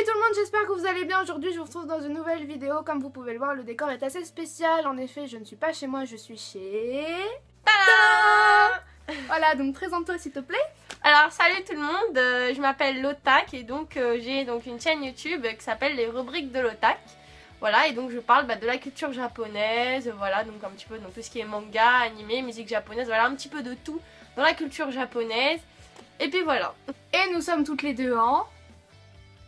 Salut tout le monde, j'espère que vous allez bien. Aujourd'hui je vous retrouve dans une nouvelle vidéo. Comme vous pouvez le voir, le décor est assez spécial. En effet, je ne suis pas chez moi, je suis chez... Tada! Voilà, donc présente-toi s'il te plaît. Alors salut tout le monde, je m'appelle Lotak et donc j'ai donc une chaîne YouTube qui s'appelle les rubriques de Lotak. Voilà, et donc je parle de la culture japonaise, voilà, donc un petit peu donc tout ce qui est manga, animé, musique japonaise, voilà, un petit peu de tout dans la culture japonaise. Et puis voilà. Et nous sommes toutes les deux en...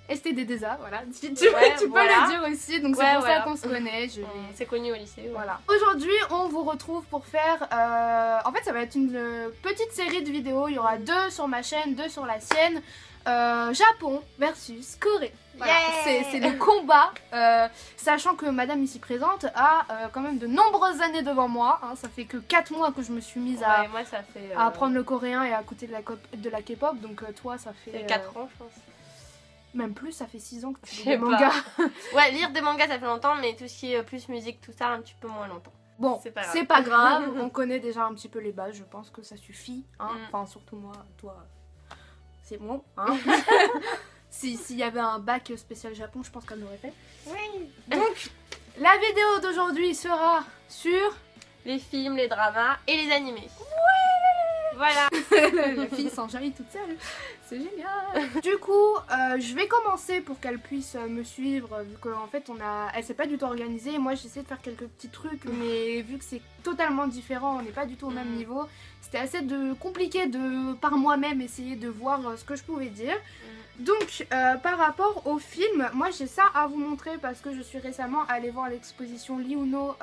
STD2A, voilà. Tu peux le dire aussi, donc c'est pour ça qu'on se connaît. C'est connu au lycée. Voilà. Aujourd'hui, on vous retrouve pour faire... En fait, ça va être une petite série de vidéos. Il y aura 2 sur ma chaîne, 2 sur la sienne. Japon versus Corée. Voilà. Yeah, c'est le combat. Sachant que madame ici présente a quand même de nombreuses années devant moi. Hein, ça fait que 4 mois que je me suis mise à apprendre le coréen et à écouter de la K-pop. Donc toi, ça fait... 4 ans, je pense. Même plus, ça fait 6 ans que tu lis des mangas. Ouais, lire des mangas ça fait longtemps, mais tout ce qui est plus musique, tout ça, un petit peu moins longtemps. Bon, c'est pas grave, on connaît déjà un petit peu les bases, je pense que ça suffit. Hein. Enfin, surtout moi, toi, c'est bon. Hein. S'il y avait un bac spécial Japon, je pense qu'elle l'aurait fait. Oui. Donc, la vidéo d'aujourd'hui sera sur... les films, les dramas et les animés. Voilà. La fille s'enjaille toute seule, c'est génial. Du coup, je vais commencer pour qu'elle puisse me suivre, vu qu'en fait elle s'est pas du tout organisée. Moi j'essaie de faire quelques petits trucs, mais vu que c'est totalement différent, on n'est pas du tout au même niveau, c'était assez compliqué de par moi-même essayer de voir ce que je pouvais dire. Donc par rapport au film, moi j'ai ça à vous montrer parce que je suis récemment allée voir l'exposition Liuno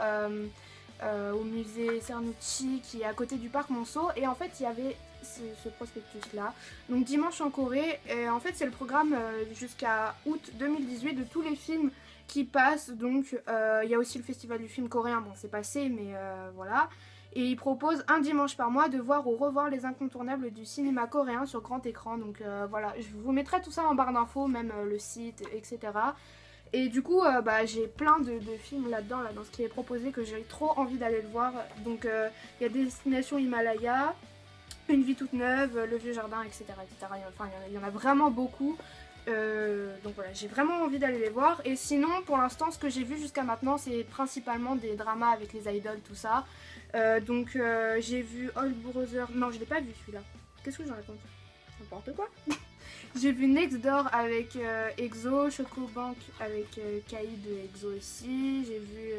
au musée Cernucci qui est à côté du parc Monceau, et en fait il y avait ce prospectus là, donc Dimanche en Corée, et en fait c'est le programme jusqu'à août 2018 de tous les films qui passent. Donc il y a aussi le festival du film coréen, bon c'est passé mais voilà, et ils proposent un dimanche par mois de voir ou revoir les incontournables du cinéma coréen sur grand écran. Donc voilà, je vous mettrai tout ça en barre d'infos, même le site, etc. Et du coup, j'ai plein de films là-dedans, dans ce qui est proposé, que j'ai trop envie d'aller le voir. Donc il y a Destination Himalaya, Une vie toute neuve, Le vieux jardin, etc. etc. Enfin, il y en a vraiment beaucoup. Donc voilà, j'ai vraiment envie d'aller les voir. Et sinon, pour l'instant, ce que j'ai vu jusqu'à maintenant, c'est principalement des dramas avec les idoles, tout ça. Donc j'ai vu Old Brother... Non, je l'ai pas vu celui-là. Qu'est-ce que j'en raconte? N'importe quoi. J'ai vu Next Door avec EXO, Chocobank avec Kai de EXO aussi. J'ai vu...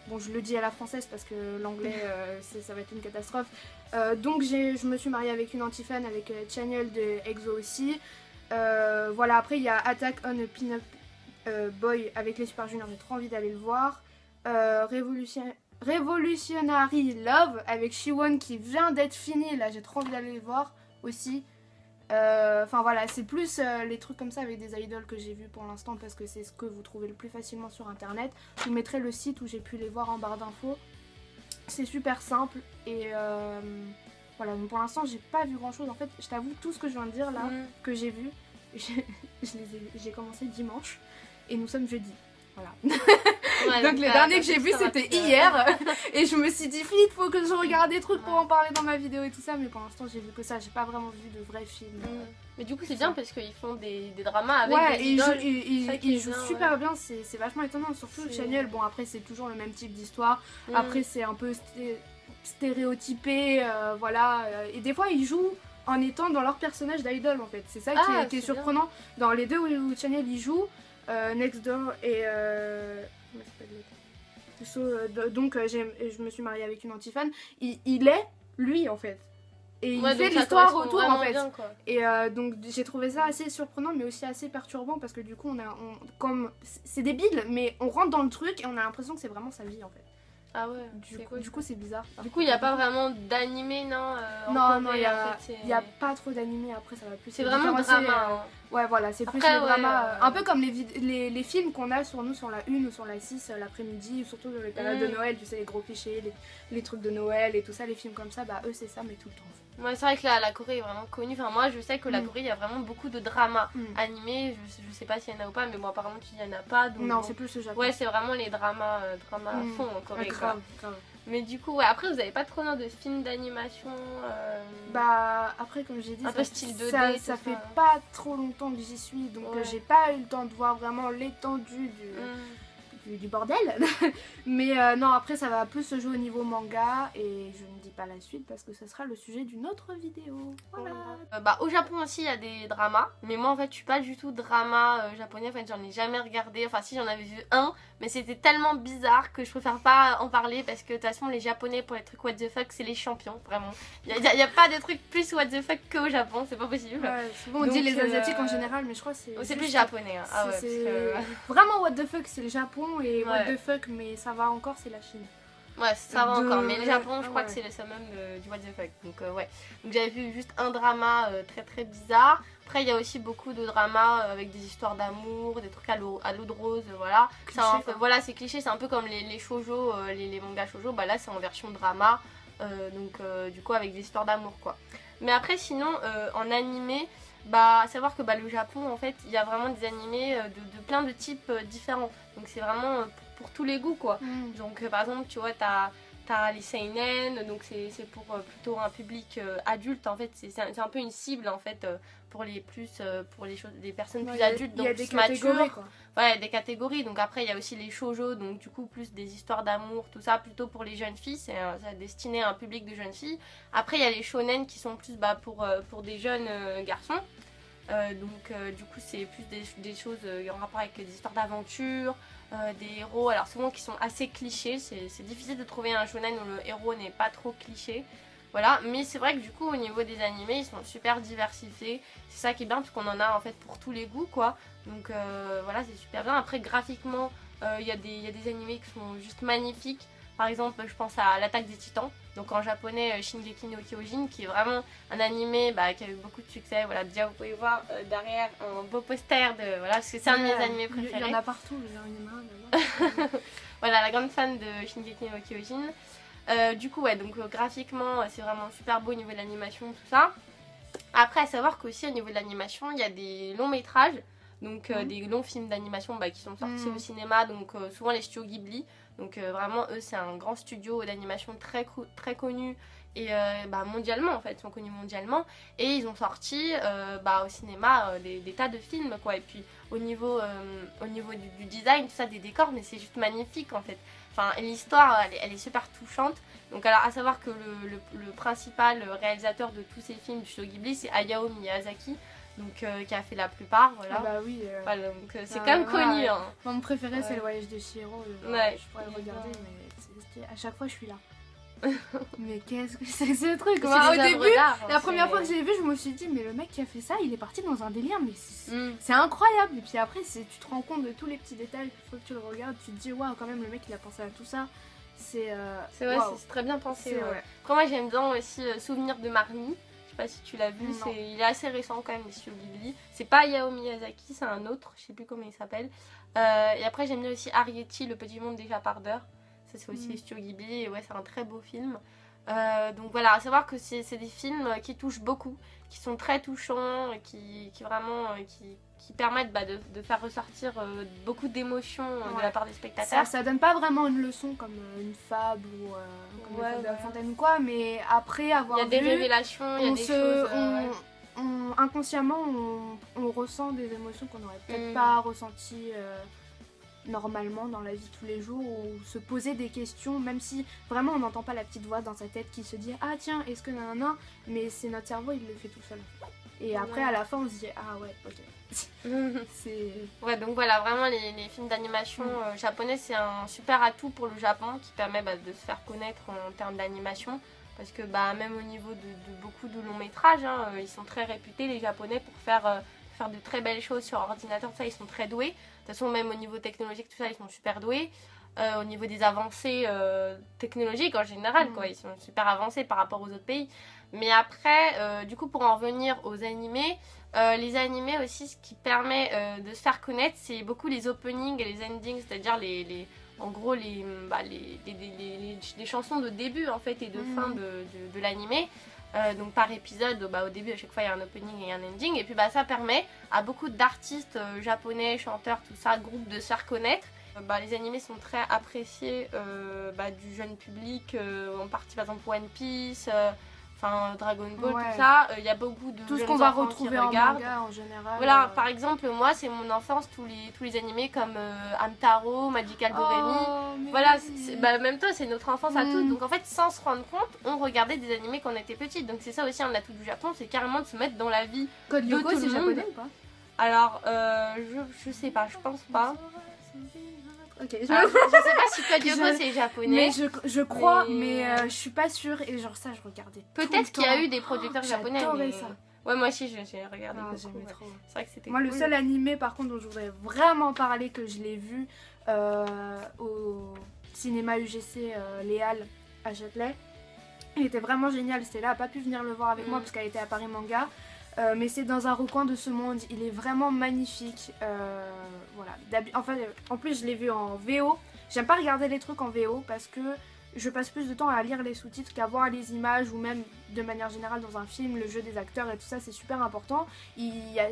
Bon, je le dis à la française parce que l'anglais, ça va être une catastrophe. Donc je me suis mariée avec une anti-fan avec Channel de EXO aussi. Voilà, après il y a Attack on a Pin-Up Boy avec les Super Juniors, j'ai trop envie d'aller le voir. Revolutionary Love avec Siwon qui vient d'être fini, là j'ai trop envie d'aller le voir aussi. Enfin voilà, c'est plus les trucs comme ça avec des idoles que j'ai vu pour l'instant parce que c'est ce que vous trouvez le plus facilement sur internet. Je vous mettrai le site où j'ai pu les voir en barre d'infos. C'est super simple et voilà, donc pour l'instant j'ai pas vu grand chose. En fait, je t'avoue, tout ce que je viens de dire là, que j'ai vu, j'ai commencé dimanche et nous sommes jeudi. Voilà. Ouais, donc les derniers que j'ai vus c'était hier et je me suis dit il faut que je regarde des trucs pour en parler dans ma vidéo et tout ça, mais pour l'instant j'ai vu que ça, j'ai pas vraiment vu de vrais films. Mais du coup c'est bien parce qu'ils font des dramas avec des idoles. Ils jouent super bien, c'est vachement étonnant, surtout Channel. Bon après c'est toujours le même type d'histoire, après c'est un peu stéréotypé, voilà, et des fois ils jouent en étant dans leur personnage d'idole en fait, c'est ça qui est surprenant. Dans les deux où Channel il joue, Next Door et donc je me suis mariée avec une anti-fan, il est lui en fait et il fait l'histoire autour en fait bien, et donc j'ai trouvé ça assez surprenant mais aussi assez perturbant parce que du coup comme c'est débile mais on rentre dans le truc et on a l'impression que c'est vraiment sa vie en fait. Ah ouais, du coup c'est bizarre. Du coup il n'y a pas vraiment d'animé, non? Non, il n'y a pas trop d'animé, après ça va plus... C'est vraiment drama. Ouais voilà, c'est plus le drama, un peu comme les films qu'on a sur nous sur la 1 ou sur la 6 l'après-midi, surtout dans les périodes de Noël, tu sais, les gros clichés, les trucs de Noël et tout ça, les films comme ça, eux c'est ça mais tout le temps. Ouais, c'est vrai que la Corée est vraiment connue. Enfin, moi je sais que la Corée il y a vraiment beaucoup de dramas animés. Je sais pas s'il y en a ou pas, mais bon, apparemment il y en a pas. Donc, non, c'est plus le Japon. Ouais, c'est vraiment les dramas à fond en Corée. Grave. Mais du coup, ouais, après, vous avez pas trop de films d'animation Bah, après, comme j'ai dit, un peu style 2D, ça fait pas trop longtemps que j'y suis, donc j'ai pas eu le temps de voir vraiment l'étendue du bordel. Mais non, après, ça va plus se jouer au niveau manga, et je ne dis pas la suite parce que ce sera le sujet d'une autre vidéo. Voilà. Bah, au Japon aussi, il y a des dramas, mais moi, en fait, je suis pas du tout drama japonais, en fait, j'en ai jamais regardé. Enfin, si, j'en avais vu un, mais c'était tellement bizarre que je préfère pas en parler parce que de toute façon, les Japonais, pour les trucs what the fuck, c'est les champions, vraiment. Il y a pas de trucs plus what the fuck qu'au Japon, c'est pas possible. Ouais, souvent on dit les Asiatiques en général, mais je crois que c'est plus japonais. Hein. Ah ouais, vraiment what the fuck, c'est le Japon, et what the fuck, mais ça va encore, c'est la Chine. Ouais, ça va encore, mais le Japon, je crois que c'est le summum du what the fuck. Donc, ouais. Donc, j'avais vu juste un drama très très bizarre. Après, il y a aussi beaucoup de dramas avec des histoires d'amour, des trucs à l'eau de rose, voilà. Cliché, voilà, c'est cliché, c'est un peu comme les shoujo, les mangas shoujo. Bah là, c'est en version drama, donc du coup, avec des histoires d'amour, quoi. Mais après, sinon, en animé, bah, à savoir que le Japon, en fait, il y a vraiment des animés de plein de types différents. Donc, c'est vraiment pour tous les goûts, quoi. Donc par exemple, tu vois, t'as les seinen, donc c'est pour plutôt un public adulte, en fait, c'est un peu une cible, en fait, pour les personnes plus adultes, donc plus matures. Quoi. Ouais, des catégories. Donc après, il y a aussi les shoujo, donc du coup plus des histoires d'amour, tout ça, plutôt pour les jeunes filles, c'est destiné à un public de jeunes filles. Après, il y a les shonen qui sont plus pour des jeunes garçons. Du coup, c'est plus des choses en rapport avec des histoires d'aventure, des héros, alors souvent qui sont assez clichés. C'est difficile de trouver un shonen où le héros n'est pas trop cliché. Voilà, mais c'est vrai que du coup, au niveau des animés, ils sont super diversifiés. C'est ça qui est bien, parce qu'on en a en fait pour tous les goûts, quoi. Donc voilà, c'est super bien. Après, graphiquement, il y a des animés qui sont juste magnifiques. Par exemple, je pense à l'Attaque des Titans, donc en japonais Shingeki no Kyojin, qui est vraiment un animé qui a eu beaucoup de succès. Voilà, déjà vous pouvez voir derrière un beau poster de voilà, parce que c'est un de mes animés préférés. Il y en a partout, voilà, la grande fan de Shingeki no Kyojin. Du coup, ouais, donc graphiquement, c'est vraiment super beau au niveau de l'animation, tout ça. Après, à savoir qu'aussi au niveau de l'animation, il y a des longs métrages. Donc des longs films d'animation qui sont sortis au cinéma, donc souvent les studios Ghibli. Donc vraiment, eux, c'est un grand studio d'animation très connu et mondialement, en fait, ils sont connus mondialement. Et ils ont sorti au cinéma des tas de films, quoi. Et puis au niveau du design, tout ça, des décors, mais c'est juste magnifique, en fait. Enfin, l'histoire, elle est super touchante. Donc alors, à savoir que le principal réalisateur de tous ces films du studio Ghibli, c'est Hayao Miyazaki. Donc qui a fait la plupart, voilà. Ah bah oui. Voilà, donc c'est quand même connu. Hein. Mon préféré c'est le voyage de Chihiro. Ouais. Je pourrais le regarder, mais à chaque fois je suis là. Mais qu'est-ce que c'est que ce truc? Au début, la première fois que j'ai vu, je me suis dit mais le mec qui a fait ça, il est parti dans un délire, mais c'est incroyable. Et puis après, tu te rends compte de tous les petits détails. Il faut que tu le regardes, tu te dis waouh, quand même le mec il a pensé à tout ça. C'est très bien pensé. Ouais. Après moi j'aime bien aussi Souvenir de Marnie. Je sais pas si tu l'as vu, il est assez récent quand même, les studios Ghibli. C'est pas Hayao Miyazaki, c'est un autre, je sais plus comment il s'appelle. Et après j'aime bien aussi Arrietty, Le Petit Monde des Japardeurs. Ça c'est aussi les studios Ghibli, et ouais, c'est un très beau film. Donc voilà, à savoir que c'est des films qui touchent beaucoup, qui sont très touchants, qui permettent de faire ressortir beaucoup d'émotions de la part des spectateurs. Ça donne pas vraiment une leçon comme une fable ou comme une fable de La Fontaine ou quoi, mais après avoir vu... Il y a des révélations, il y a des choses... inconsciemment, on ressent des émotions qu'on n'aurait peut-être pas ressenties normalement dans la vie de tous les jours, ou se poser des questions, même si vraiment on n'entend pas la petite voix dans sa tête qui se dit « Ah tiens, est-ce que nanana ?» Mais c'est notre cerveau, il le fait tout seul. Et après, à la fin, on se dit « Ah ouais, ok. » Ouais, donc voilà, vraiment les films d'animation japonais, c'est un super atout pour le Japon qui permet de se faire connaître en termes d'animation. Parce que même au niveau de beaucoup de longs métrages, ils sont très réputés, les Japonais, pour faire de très belles choses sur ordinateur, tout ça, ils sont très doués. De toute façon, même au niveau technologique, tout ça, ils sont super doués. Au niveau des avancées technologiques en général, quoi, ils sont super avancés par rapport aux autres pays. Mais après, du coup, pour en revenir aux animés, les animés aussi, ce qui permet de se faire connaître, c'est beaucoup les openings et les endings, c'est-à-dire en gros les chansons de début en fait et de fin de l'animé. Donc par épisode, au début à chaque fois il y a un opening et un ending, et puis ça permet à beaucoup d'artistes japonais, chanteurs, tout ça, groupes, de se faire connaître Les animés sont très appréciés du jeune public, en partie par exemple One Piece, Dragon Ball, tout ça. Il y a beaucoup de tout ce jeunes qu'on va enfants retrouver qui en regardent. manga en général. Voilà, par exemple, moi, c'est mon enfance, tous les animés comme Hamtaro, Magical Doremi. Voilà, même toi, c'est notre enfance à tous. Donc en fait, sans se rendre compte, on regardait des animés quand on était petite. Donc c'est ça aussi un atout du Japon, c'est carrément de se mettre dans la vie Code de Lyoko, tout c'est le monde. japonais ou pas? Alors, je sais pas, je pense pas. Ok, Je sais pas si Code Lyoko c'est japonais. Mais je crois, mais je suis pas sûre. Et genre ça, je regardais. Peut-être qu'il y a eu des producteurs japonais. J'adorais mais... ça. Ouais, moi aussi, j'ai regardé. J'aimais trop. C'est vrai que c'était Moi, cool. le seul animé par contre dont je voudrais vraiment parler, que je l'ai vu au cinéma UGC Les Halles à Châtelet, il était vraiment génial. Stella a pas pu venir le voir avec moi parce qu'elle était à Paris Manga. Mais c'est dans un recoin de ce monde, il est vraiment magnifique. Voilà. En plus, je l'ai vu en VO. J'aime pas regarder les trucs en VO parce que je passe plus de temps à lire les sous-titres qu'à voir les images, ou même de manière générale dans un film, le jeu des acteurs et tout ça, c'est super important.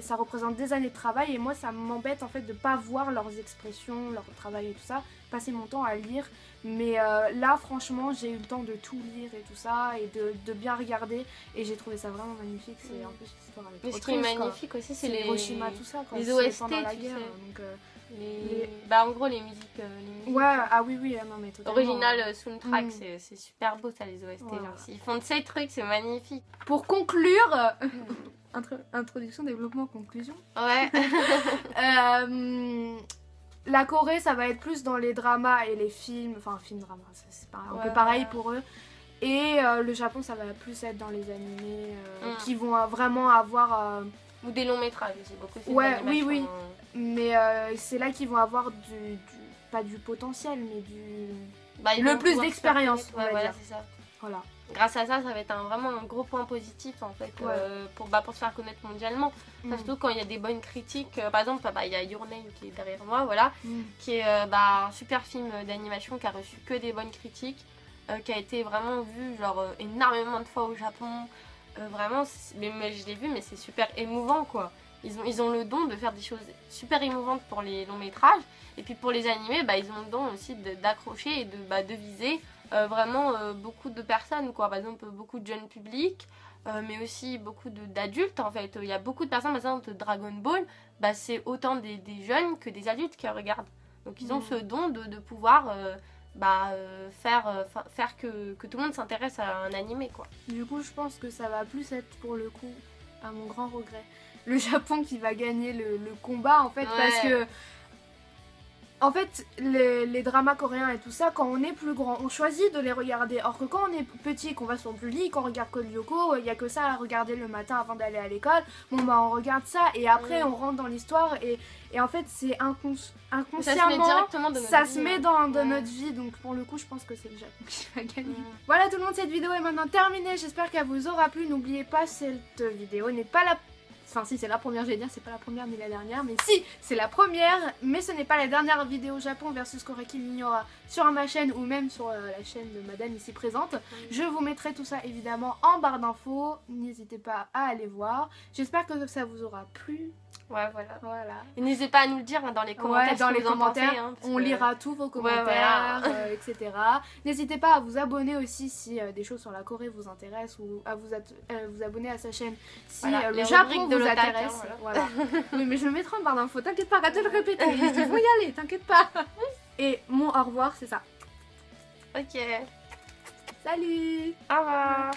Ça représente des années de travail et moi ça m'embête en fait de pas voir leurs expressions, leur travail et tout ça, passer mon temps à lire. Mais là franchement j'ai eu le temps de tout lire et tout ça et de bien regarder et j'ai trouvé ça vraiment magnifique. C'est en plus l'histoire avec. Mais ce qui est magnifique aussi, c'est les Hiroshima, tout ça, quoi. Les OST, pendant la tu guerre, sais. donc, en gros les musiques. Ouais, ah oui, non mais totalement. Original soundtrack, c'est super beau ça les OST. Voilà. Ils font de ces trucs, c'est magnifique. Pour conclure, introduction, développement, conclusion. Ouais. La Corée, ça va être plus dans les dramas et les films, film-drama, c'est un peu pareil pour eux. Et le Japon, ça va plus être dans les animés qui vont vraiment avoir... Ou des longs métrages aussi, beaucoup de films d'animation. Oui. Mais c'est là qu'ils vont avoir pas du potentiel, mais le plus d'expérience, on va dire. C'est ça. Voilà. Grâce à ça, ça va être vraiment un gros point positif en fait pour se faire connaître mondialement. Surtout quand il y a des bonnes critiques. Par exemple, il y a Your Name qui est derrière moi, voilà, qui est un super film d'animation qui a reçu que des bonnes critiques, qui a été vraiment vu énormément de fois au Japon. Vraiment, mais je l'ai vu, mais c'est super émouvant quoi. Ils ont le don de faire des choses super émouvantes pour les longs métrages. Et puis pour les animés, ils ont le don aussi d'accrocher et de viser vraiment beaucoup de personnes, quoi. Par exemple, beaucoup de jeunes publics, mais aussi beaucoup d'adultes en fait. Il y a beaucoup de personnes, par exemple, Dragon Ball, c'est autant des jeunes que des adultes qui regardent. Donc ils ont ce don de pouvoir faire que tout le monde s'intéresse à un animé, quoi. Du coup, je pense que ça va plus être pour le coup, à mon grand regret, le Japon qui va gagner le combat en fait, parce que en fait les dramas coréens et tout ça, quand on est plus grand on choisit de les regarder, or que quand on est petit, qu'on va sur le lit, qu'on regarde Code Lyoko, il y a que ça à regarder le matin avant d'aller à l'école, on regarde ça et après on rentre dans l'histoire et en fait c'est inconsciemment ça se met dans notre vie, donc pour le coup je pense que c'est le Japon qui va gagner. Voilà tout le monde, cette vidéo est maintenant terminée, j'espère qu'elle vous aura plu. N'oubliez pas, cette vidéo n'est pas la... Enfin si, c'est la première, j'allais dire, c'est pas la première ni la dernière, mais si, c'est la première, mais ce n'est pas la dernière vidéo Japon versus Corée qu'il y aura sur ma chaîne ou même sur la chaîne de madame ici présente. Je vous mettrai tout ça évidemment en barre d'infos, n'hésitez pas à aller voir. J'espère que ça vous aura plu. Ouais, voilà. Et n'hésitez pas à nous le dire dans les commentaires. Dans les commentaires, on lira tous vos commentaires, etc. N'hésitez pas à vous abonner aussi si des choses sur la Corée vous intéressent, ou à vous abonner à sa chaîne si le Japon vous intéresse. Voilà. Mais je le mettrai en barre d'infos, t'inquiète pas, arrête de le répéter. Il faut y aller, t'inquiète pas. Et mon au revoir, c'est ça. Ok. Salut. Au revoir.